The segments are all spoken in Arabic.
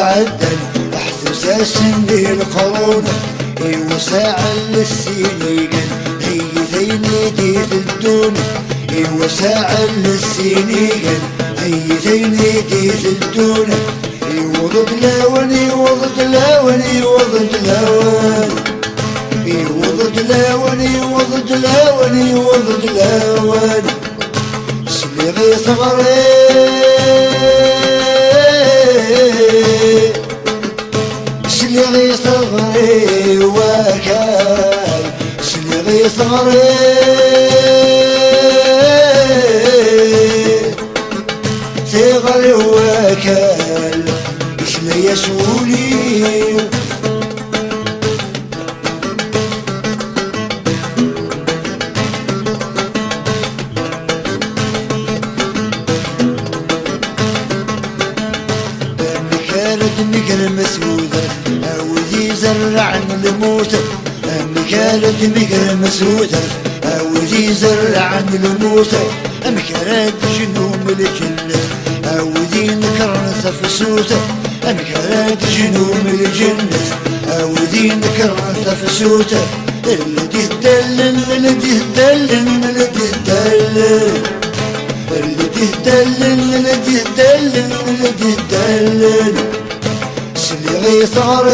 قعدن احسب ساسن القرون ايوه ساعة للسنيقن هي ذيني دي في الدون ايوه ساعة للسنيقن هي ذيني دي في الدون ايوه ضد لاون ايوه ضد لاون ايوه ضد لاون ايوه ضد لاون ايوه ضد لاون ايوه ضد لاون سلغي صغري سلغي صغري وكاي سلغي صغري صغري وكاي شلي يسولي مقر مسودة أودي زرعن الموتى مكالد مقر مسودة أودي زرعن الموتى مكالد جنوم الجنة أودي نكرن ثفسوتة مكالد جنوم الجنة أودي نكرن ثفسوتة الذي تدلل الذي تدلل الذي تدلل الذي تدلل الذي تدلل الذي تدلل سلغي صغري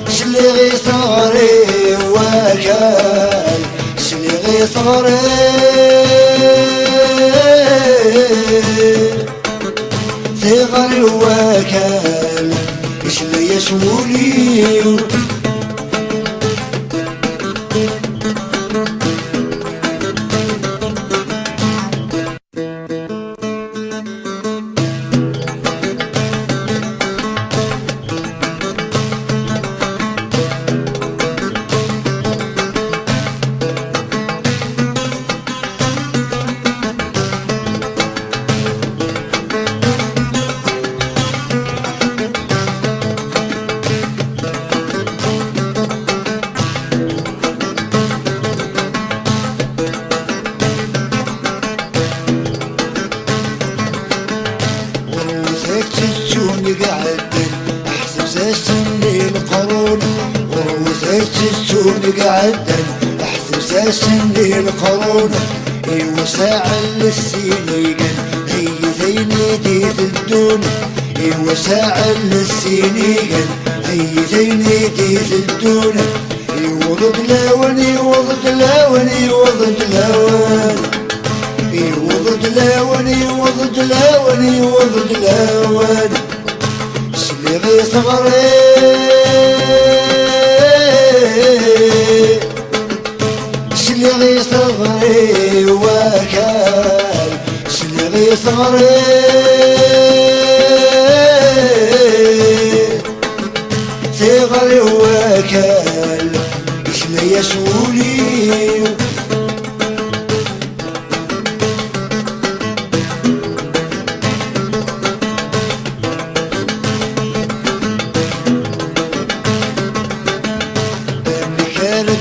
سلغي صغري وكاي سلغي صغري صغري وكاي شلي يسولي احسب ساسن القرون وروثت قعدن احسب ساسن القرون ايوه ساعة للسنيقن هي ذيني دي في الدون ايوه ساعة للسنيقن هي ذيني دي في الدون ايوه ضد لاون ايوه ضد لاون ايوه ضد لاون ايوه ضد لاون ايوه ضد لاون ايوه ضد لاون سلغي صغري سلغي صغري وكاي سلغي صغري صغري وكاي شلي يسولي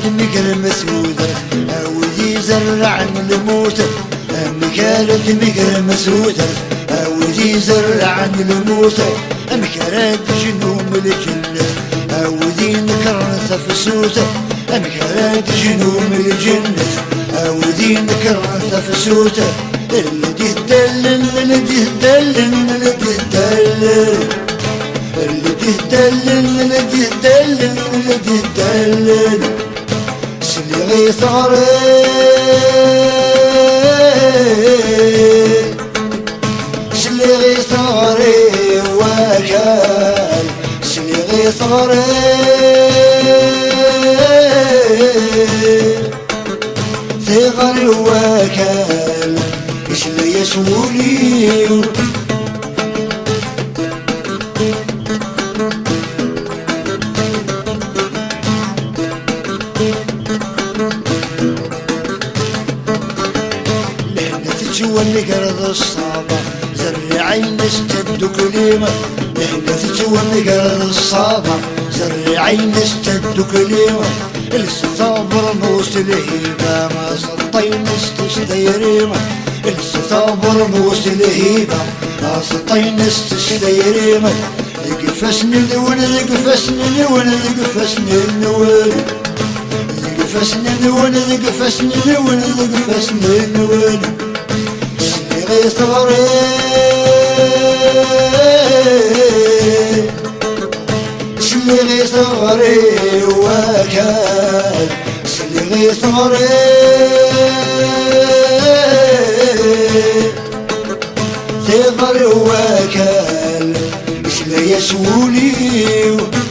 مقر مسودة أودي زرعن الموتى مكالد مقر مسودة أودي زرعن الموتى مكالد جنوم الجنة أودي نكرن ثفسوتة مكالد جنوم الجنة أودي نكرن ثفسوتة الذي تدلل الذي تدلل الذي تدلل الذي تدلل الذي تدلل الذي تدلل سلغي صغري سلغي صغري وكاي سلغي صغري صغري وكال إيش لا يسولي تتولي قرض الصابة زرعي نستد كلمة لهنا تتولي قرض الصابة زرعي نستد كلمة الستابر موس الهيبة ما سطي نستشتيريمة الستابر موس الهيبة ما سطي نستشتيريمة قفشني الون قفشني الون قفشني الون قفشني الون قفشني الون قفشني الون سلي صغري سلي صغري وكال سلي صغري صغري وكال سلي يسولي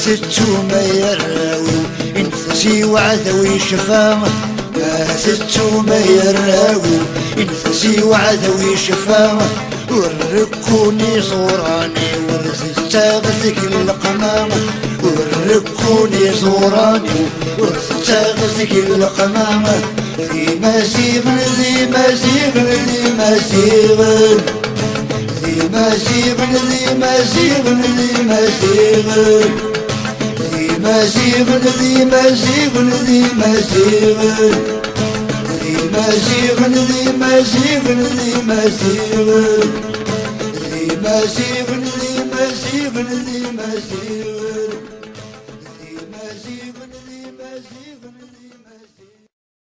ستو ما يراوي انفسي وعذوي شفامة ما ستو ما يراوي انفسي وعذوي شفامة وركوني صوراني ورثتاغثك القمامة وركوني صوراني ورثتاغثك القمامة ذي مزيغن ذي مزيغن ذي مزيغن ذي مزيغن ذي مزيغن ذي مزيغن مزيغن ذي مزيغن ذي مزيغن ذي مزيغن ذي مزيغن ذي مزيغن ذي مزيغن ذي مزيغن ذي